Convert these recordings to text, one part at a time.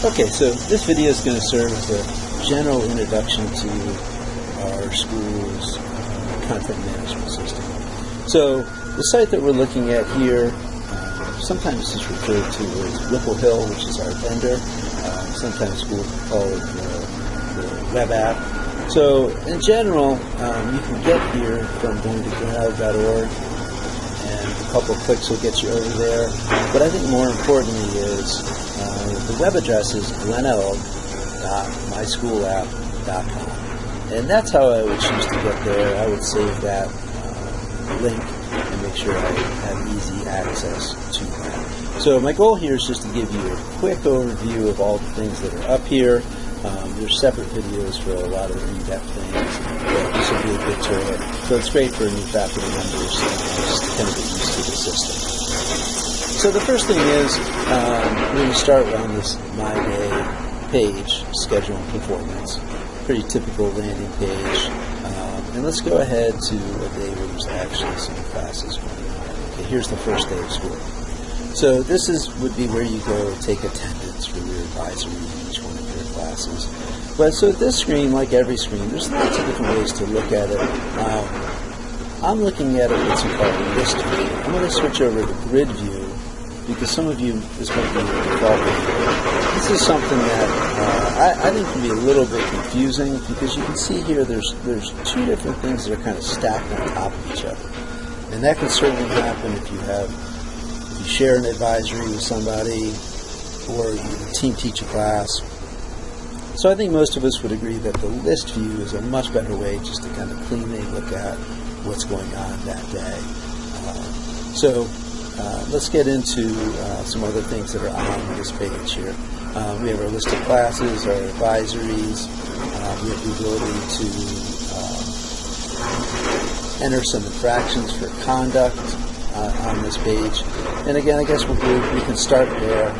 Okay, so this video is going to serve as a general introduction to our school's content management system. So the site that we're looking at here, sometimes is referred to as Whipple Hill, which is our vendor. Sometimes we'll call it the web app. So in general, you can get here from going to Grinnell.org, and a couple of clicks will get you over there. But I think more importantly is the web address is glenelg.myschoolapp.com. And that's how I would choose to get there. I would save that link and make sure I have easy access to that. So my goal here is just to give you a quick overview of all the things that are up here. There's separate videos for a lot of in-depth things. But this will be a good tour. So it's great for new faculty members just to kind of get used to the system. So the first thing is, we're going to start on this My Day page, schedule and performance. Pretty typical landing page. And let's go ahead to a day where there's actually some classes going on. Okay, here's the first day of school. So this would be where you go take attendance for your advisory in each one of your classes. But so this screen, like every screen, there's lots of different ways to look at it. I'm looking at it with what's called a list view. I'm going to switch over to grid view because some of you, this might be your default view. This is something that I think can be a little bit confusing because you can see here there's two different things that are kind of stacked on top of each other. And that can certainly happen if you share an advisory with somebody or you team teach a class. So I think most of us would agree that the list view is a much better way just to kind of cleanly look at what's going on that day. Let's get into some other things that are on this page here. We have our list of classes, our advisories. We have the ability to enter some infractions for conduct on this page. And again, I guess we can start there.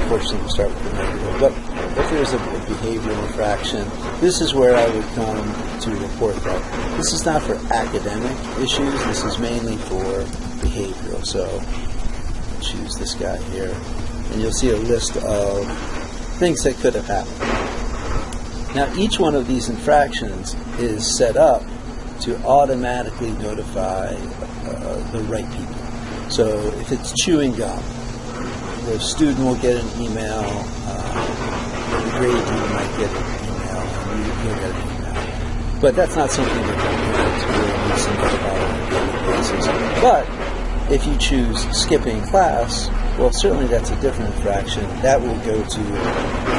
Unfortunately, we'll start with the negative. But if there's a behavioral infraction, this is where I would come to report that. This is not for academic issues. This is mainly for behavioral. So choose this guy here, and you'll see a list of things that could have happened. Now, each one of these infractions is set up to automatically notify the right people. So if it's chewing gum, the student will get an email, the grade dean might get an email, and you'll get an email. But that's not something that the parents really needs to know about on a daily basis. But if you choose skipping class, well, certainly that's a different infraction. That will go to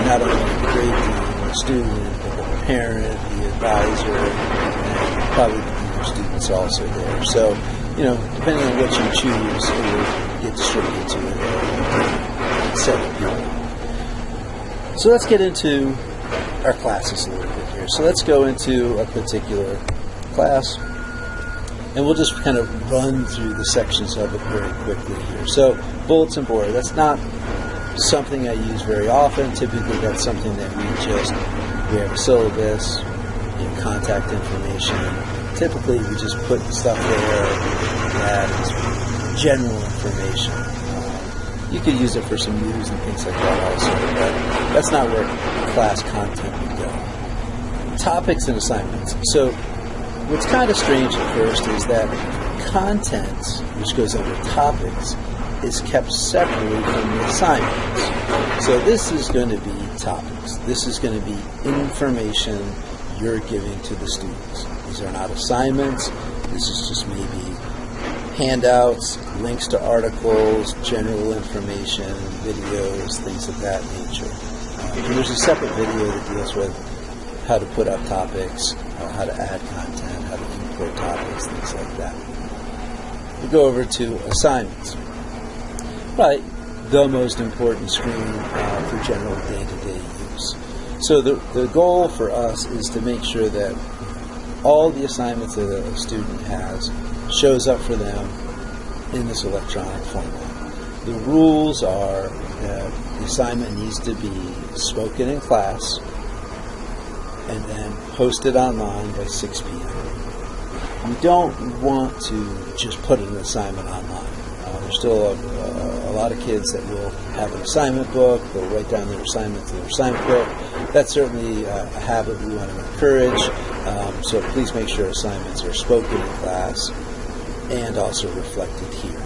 not only the grade dean, the student, but the parent, the advisor, and probably the students also there. So, depending on what you choose, it will get distributed to a set of people. So let's get into our classes a little bit here. So let's go into a particular class, and we'll just kind of run through the sections of it very quickly here. So bulletin board, that's not something I use very often. Typically that's something that we have a syllabus, contact information. Typically we just put stuff there that is general information. You could use it for some news and things like that also, but that's not where class content would go. Topics and assignments. So what's kind of strange at first is that content, which goes under topics, is kept separately from the assignments. So this is going to be topics. This is going to be information you're giving to the students. These are not assignments. This is just maybe handouts, links to articles, general information, videos, things of that nature. And there's a separate video that deals with how to put up topics, how to add content, how to import topics, things like that. We go over to assignments. Right, the most important screen for general day-to-day use. So the goal for us is to make sure that all the assignments that a student has shows up for them in this electronic format. The rules are that the assignment needs to be spoken in class and then posted online by 6 p.m. We don't want to just put an assignment online. There's still a a lot of kids that will have an assignment book. They'll write down their assignments in their assignment book. That's certainly a habit we want to encourage. So please make sure assignments are spoken in class and also reflected here.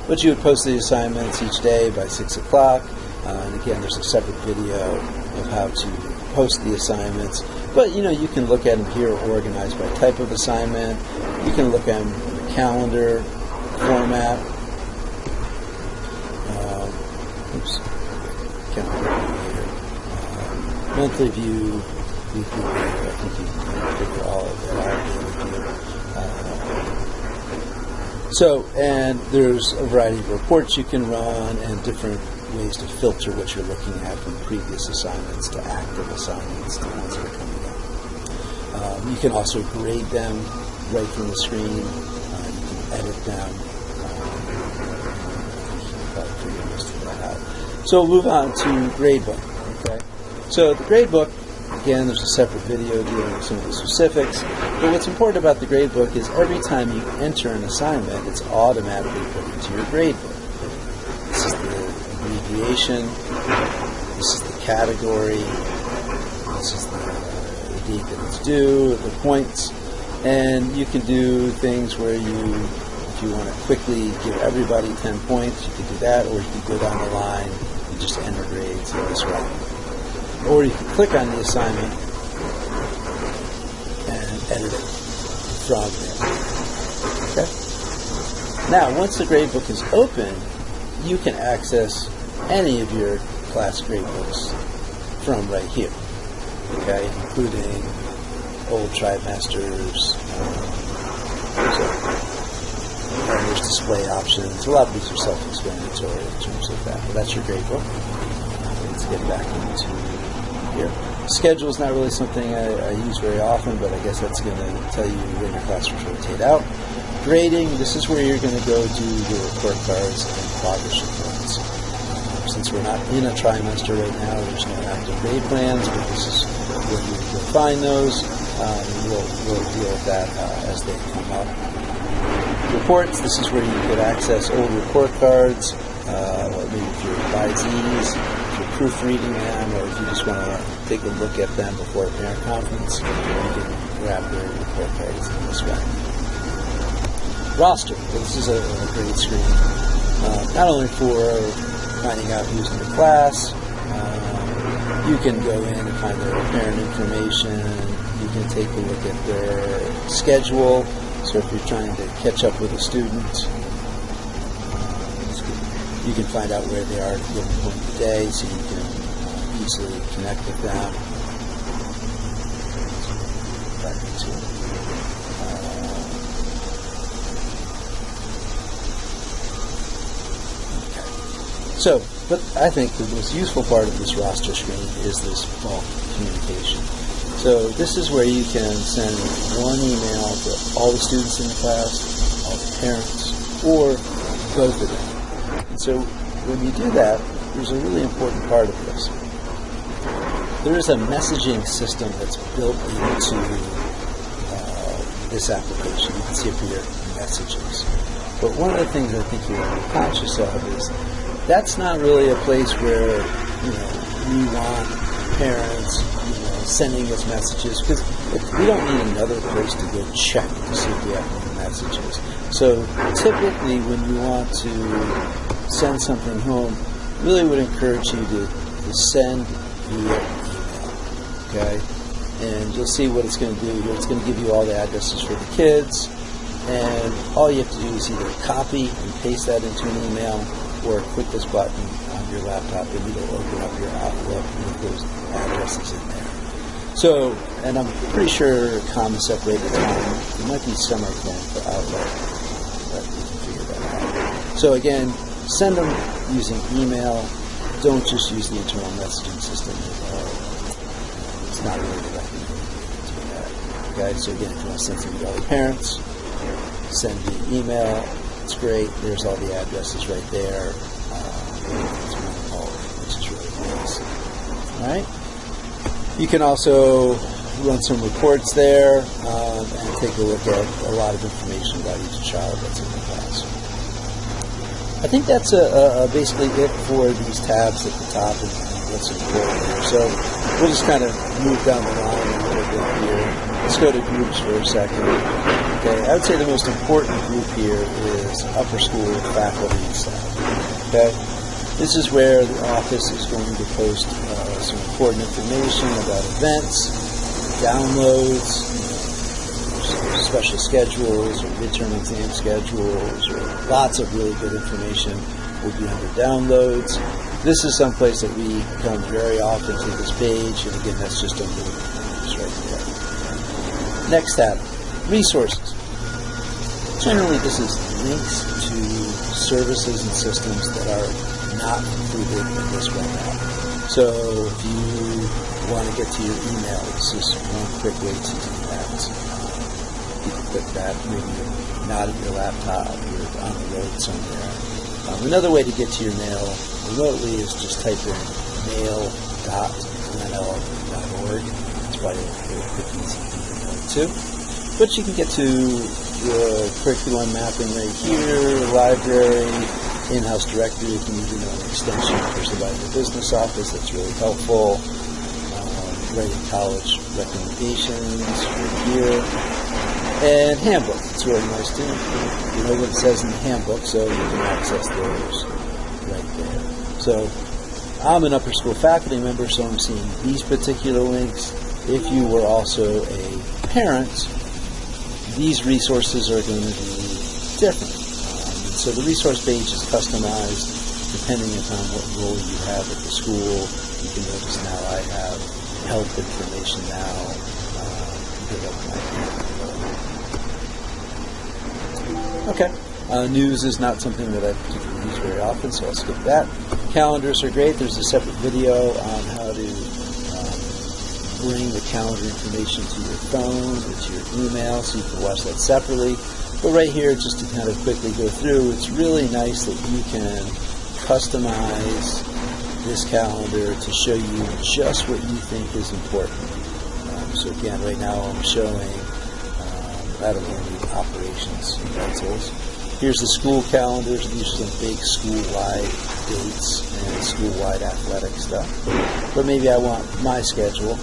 But you would post the assignments each day by 6 o'clock. And again, there's a separate video of how to post the assignments. But, you can look at them here organized by type of assignment. You can look at them in the calendar format. Calendar here. Monthly view, weekly view. I think you can figure all of that out. So, and there's a variety of reports you can run and different ways to filter what you're looking at from previous assignments to active assignments to ones that are coming up. You can also grade them right from the screen. You can edit them. Probably figure most of that out. So we'll move on to Gradebook. Okay. So the Gradebook, again, there's a separate video dealing with some of the specifics. But what's important about the Gradebook is every time you enter an assignment, it's automatically put into your Gradebook. This is the abbreviation. This is the category. This is the date that it's due, the points. And you can do things where if you want to quickly give everybody 10 points, you can do that, or you can go down the line and just enter grades in this way. Or you can click on the assignment and edit it from there. Okay? Now, once the gradebook is open, you can access any of your class gradebooks from right here. Okay, including old trimesters, there's display options. A lot of these are self-explanatory in terms of that. But that's your gradebook. Let's get back into here. Schedule is not really something I use very often, but I guess that's going to tell you when your classrooms rotate out. Grading, this is where you're going to go do your report cards and progress reports. Since we're not in a trimester right now, there's no active grade plans, but this is where you'll find those. We'll deal with that as they come up. Reports, this is where you could access old report cards, maybe if you're advisees, if you're proofreading them, or if you just want to take a look at them before a parent conference, you can grab their report cards in this way. Roster, this is a great screen, not only for finding out who's in the class. You can go in and find their parent information. You can take a look at their schedule. So if you're trying to catch up with a student, you can find out where they are at a given point of the day, so you can easily connect with them. Back into it. So, but I think the most useful part of this roster screen is this bulk communication. So this is where you can send one email to all the students in the class, all the parents, or both of them. And so when you do that, there's a really important part of this. There is a messaging system that's built into this application. You can see up here messages. But one of the things I think you're conscious of is that's not really a place where we want parents sending us messages, because we don't need another place to go check to see if we have any messages. So typically when you want to send something home, really would encourage you to send via email. Okay? And you'll see what it's going to do here. It's going to give you all the addresses for the kids, and all you have to do is either copy and paste that into an email, or click this button on your laptop and it'll open up your Outlook with those addresses in there. So, and I'm pretty sure comma separated time, it might be semicolon for Outlook, but you can figure that out. So again, send them using email. Don't just use the internal messaging system. It's not really the recommended to that. Okay, so again, if you want to send something to other parents, send via email. It's great. There's all the addresses right there. It's one call, which is really nice. All right. You can also run some reports there and take a look at a lot of information about each child that's in the class. I think that's basically it for these tabs at the top and what's important here. So we'll just kind of move down the line a little bit here. Let's go to groups for a second. Okay, I would say the most important group here is upper school faculty and staff. Okay, this is where the office is going to post some important information about events, downloads, special schedules, or midterm exam schedules, or lots of really good information will be under downloads. This is someplace that we come very often to this page, and again, that's just under the groups right there. Next tab, resources. Generally, this is links to services and systems that are not included in this right now. So if you want to get to your email, this is one quick way to do that. You can click that. Maybe you're not at your laptop, you're on the road somewhere. Another way to get to your mail remotely is just type in mail.nl.org. It's probably a quick, easy thing too. But you can get to the curriculum mapping right here, library, in-house directory if you need to know an extension for somebody in the business office. That's really helpful. Writing college recommendations right here. And handbook. It's really nice too. You know what it says in the handbook, so you can access those right there. So I'm an upper school faculty member, so I'm seeing these particular links. If you were also a parent, these resources are going to be different. So the resource page is customized depending upon what role you have at the school. You can notice now I have help information now. Okay. News is not something that I particularly use very often, so I'll skip that. Calendars are great. There's a separate video on how to bring the calendar information to your phone or to your email, so you can watch that separately. But right here, just to kind of quickly go through, it's really nice that you can customize this calendar to show you just what you think is important. So again, right now I'm showing, I don't know, any operations utensils. Here's the school calendars. These are some big school-wide dates and school-wide athletic stuff. But maybe I want my schedule.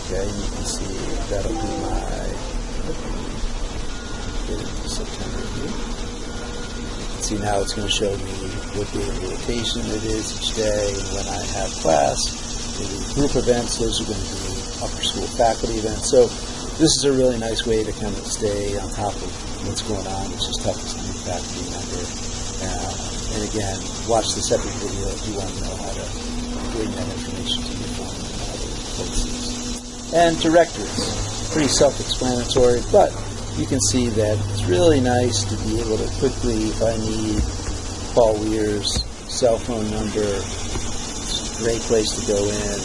Okay, and you can see that'll be my September here. See, now it's going to show me what day of rotation it is each day and when I have class. Maybe group events, those are going to be upper school faculty events. So this is a really nice way to kind of stay on top of what's going on. It's just tough as a new faculty member. And again, watch the separate video if you want to know how to bring that information to your phone and other places. And directories, pretty self-explanatory, but you can see that it's really nice to be able to quickly, if I need Paul Weir's cell phone number, it's a great place to go in,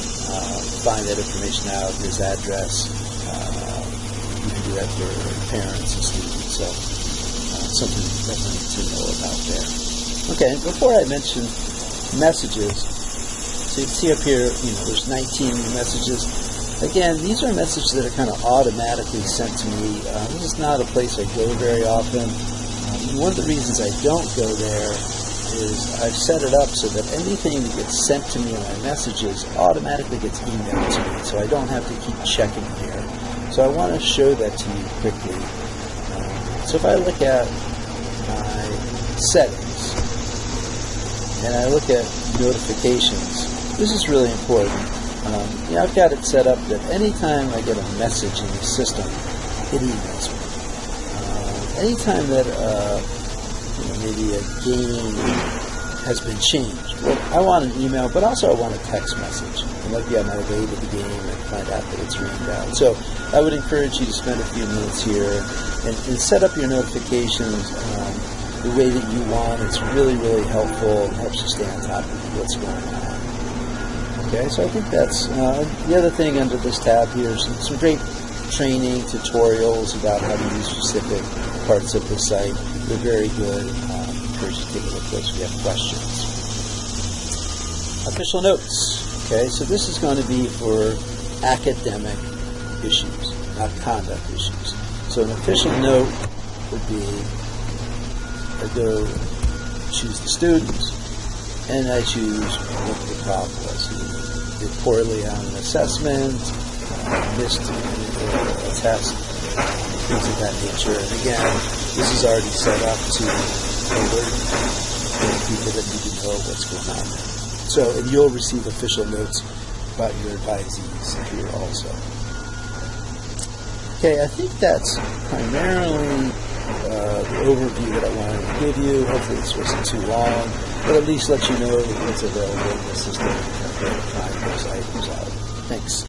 find that information out, his address. You can do that for parents and students, so something definitely to know about there. Okay, before I mention messages, so you can see up here, there's 19 messages. Again, these are messages that are kind of automatically sent to me. This is not a place I go very often. One of the reasons I don't go there is I've set it up so that anything that gets sent to me in my messages automatically gets emailed to me, so I don't have to keep checking here. So I want to show that to you quickly. So if I look at my settings and I look at notifications, this is really important. I've got it set up that anytime I get a message in the system, it emails me. Anytime that maybe a game has been changed, well, I want an email, but also I want a text message. And maybe I'm on the way to the game and find out that it's rained out. So I would encourage you to spend a few minutes here and set up your notifications the way that you want. It's really, really helpful and helps you stay on top of what's going on. Okay, so I think that's the other thing under this tab here is some great training tutorials about how to use specific parts of the site. They're very good. I encourage you to take a look at those if you have questions. Official notes. Okay, so this is going to be for academic issues, not conduct issues. So an official note would be, I go choose the student, and I choose what the problem was. He did poorly on an assessment, missed a test, things of that nature. And again, this is already set up to alert people that need to know what's going on there. So, and you'll receive official notes about your advisees here also. Okay, I think that's primarily the overview that I wanted to give you. Hopefully this wasn't too long, but at least let you know what's available in the system and where to find those items out. Thanks.